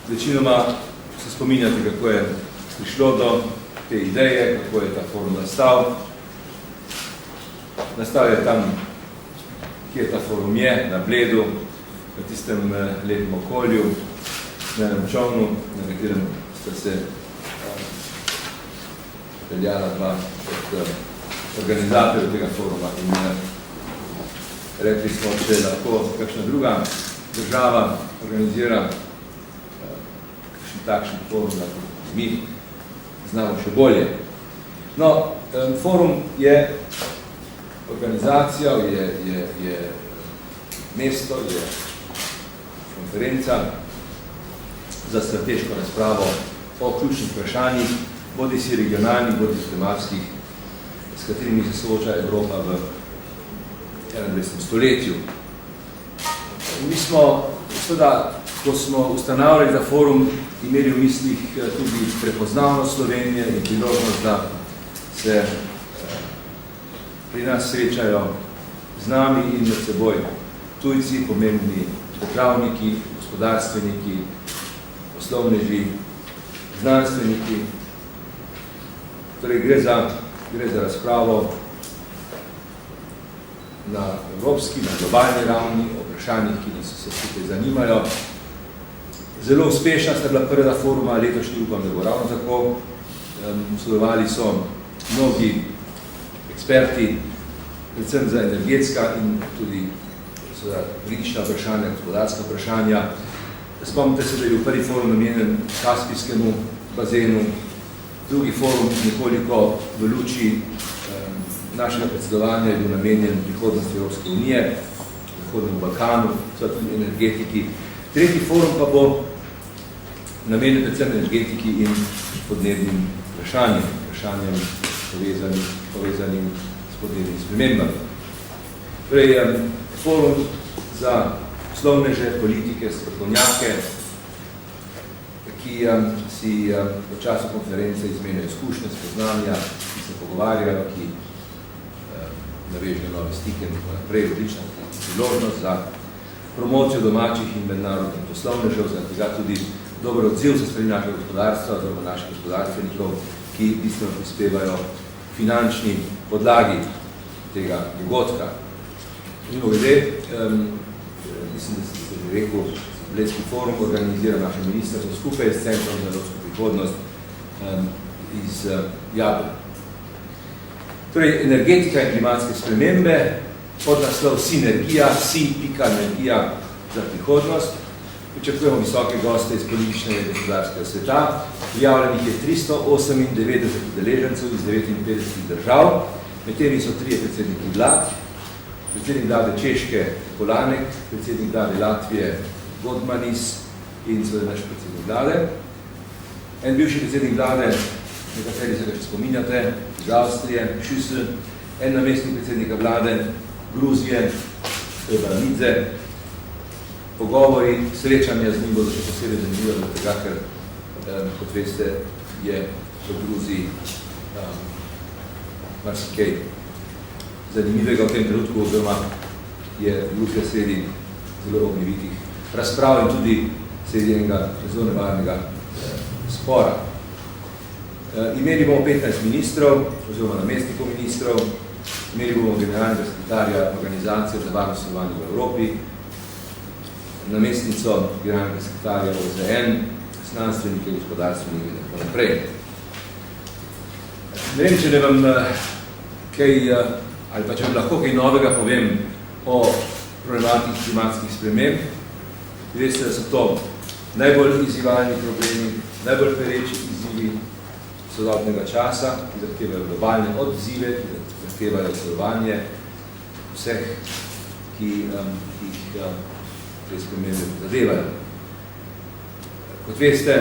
Večinoma se spominjate, kako je prišlo do te ideje, kako je ta forum nastal. Nastal je tam, kje ta forum je, na Bledu, v tistem lepem okolju, na enem čovnu, na katerem sta se peljala dva od organizatorjev tega foruma in rekli smo, če lahko kakšna druga država organizira kakšen takšen forum, lahko mi znamo še bolje. No, forum je organizacija, je mesto, je konferenca za strateško razpravo o ključnih vprašanjih, bodi si regionalnih, bodi si tematskih, s katerimi se sooča Evropa v 21. stoletju. Mi smo, seveda, ko smo ustanavljali za forum, imeli v mislih tudi prepoznavnost Slovenije in priložnost, da se pri nas srečajo z nami in med seboj tujci, pomembni državniki, gospodarstveniki, poslovneži, znanstveniki. Torej gre za razpravo na evropski, na globalni ravni, o vprašanjih, ki nas se skupaj zanimajo. Zelo uspešna sta bila prva foruma, letošnji upam, da bo ravno tako. Sodelovali so mnogi eksperti, predvsem za energetska in tudi politična vprašanja, gospodarska vprašanja. Spomnite se, da je bil prvi forum namenjen Kaspijskemu bazenu, drugi forum nekoliko v luči našega predsedovanja je bil namenjen prihodnosti Evropske unije, Zahodnemu Balkanu, tudi energetiki. Tretji forum pa bo namenjen predvsem energetiki in podnebnim vprašanjem povezanim s podnebnimi spremembami. Torej, forum za poslovneže, politike, strokovnjake, ki si v času konference izmenjajo izkušnje, spoznanja, ki se pogovarjajo, ki navežejo nove stike in tako naprej, odlična priložnost za promocijo domačih in mednarodnih poslovnežev, za tega tudi dober odziv sa strani našega gospodarstva, oziroma naših gospodarstvenikov, ki bistveno prispevajo finančni podlagi tega dogodka. Mimo glede, mislim, da ste že rekel, Blejski forum organizira naše ministrstvo skupaj s Centrom za evropsko prihodnost iz Jablja. Torej, energetika in klimatske spremembe, podnaslov Sinergija, si.energija za prihodnost. Pričakujemo visoke goste iz političnega in gospodarskega sveta. Prijavljenih je 398 udeležencev iz 59 držav. Med temi so 3 predsedniki vlad, predsednik vlade Češke Polanek, predsednik vlade Latvije Godmanis in seveda naš predsednik vlade. En bivši predsednik vlade, nekateri se ga še spominjate, iz Avstrije, Šüssel, en namestnik predsednika vlade Gruzije, Baranidze. Pogovori, srečanja z njim bodo še posebej zanimivo, tega, ker, kot veste, je v Gruziji marsikaj zanimivega v tem trenutku, oziroma je Gruzija sredi zelo ognjevitih razprav in tudi sredi enega zelo nevarnega spora. Imeli bomo 15 ministrov, oziroma namestnikov ministrov, imeli bomo generalnega sekretarja Organizacije za varno sodelovanje v Evropi, namestnico generalnega sekretarja OZN, znanstvenike, gospodarstvenike in tako naprej. Ne vem, če ne vam kaj, ali pa če vam lahko kaj novega povem o problematiki klimatskih sprememb. Veste, da so to najbolj izzivalni problemi, najbolj pereči izzivi sodobnega časa, ki zahtevajo globalne odzive, ki zahtevajo sodelovanje vseh, ki jih te spremembe zadevajo. Kot veste,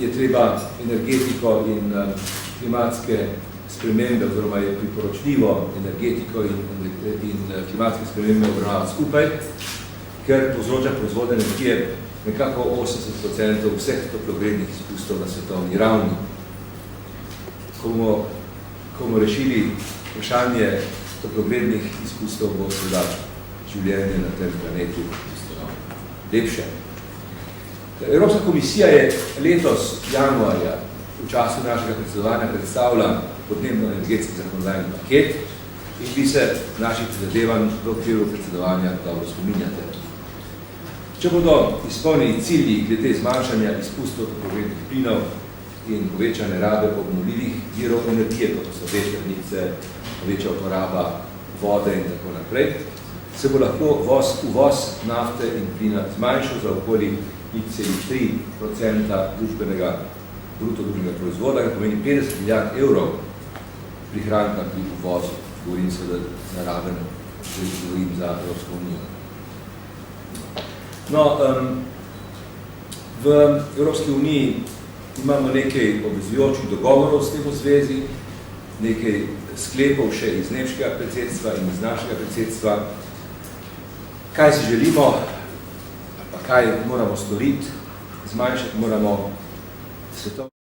je treba energetiko in klimatske spremembe, oziroma je priporočljivo energetiko in klimatske spremembe obravnavati skupaj, ker povzroča proizvod energije nekako 80% vseh toplogrednih izpustov na svetovni ravni. Ko bomo rešili vprašanje toplogrednih izpustov, bo seveda življenje na tem planetu lepše. Evropska komisija je letos januarja v času našega predsedovanja predstavila podnebno-energetski zakonodajni paket in vi se naših prizadevanj v okviru predsedovanja dobro spominjate. Če bodo izpolnjeni cilji glede zmanjšanja izpustov toplogrednih plinov in povečane rabe obnovljivih virov energije, kot so vetrnice, večja uporaba vode in tako naprej, se bo lahko uvoz nafte in plina zmanjšal za okoli 0,3% bruto družbenega proizvoda, kar pomeni 50 milijard evrov prihranka pri uvozu. Govorim se, da zaraven, govorim za Evropsko unijo. No, v Evropski uniji imamo nekaj obvezujočih dogovorov s tem v zvezi, nekaj sklepov še iz nemškega predsedstva in iz našega predsedstva. Kaj si želimo, pa kaj moramo storiti, zmanjšati moramo svetovno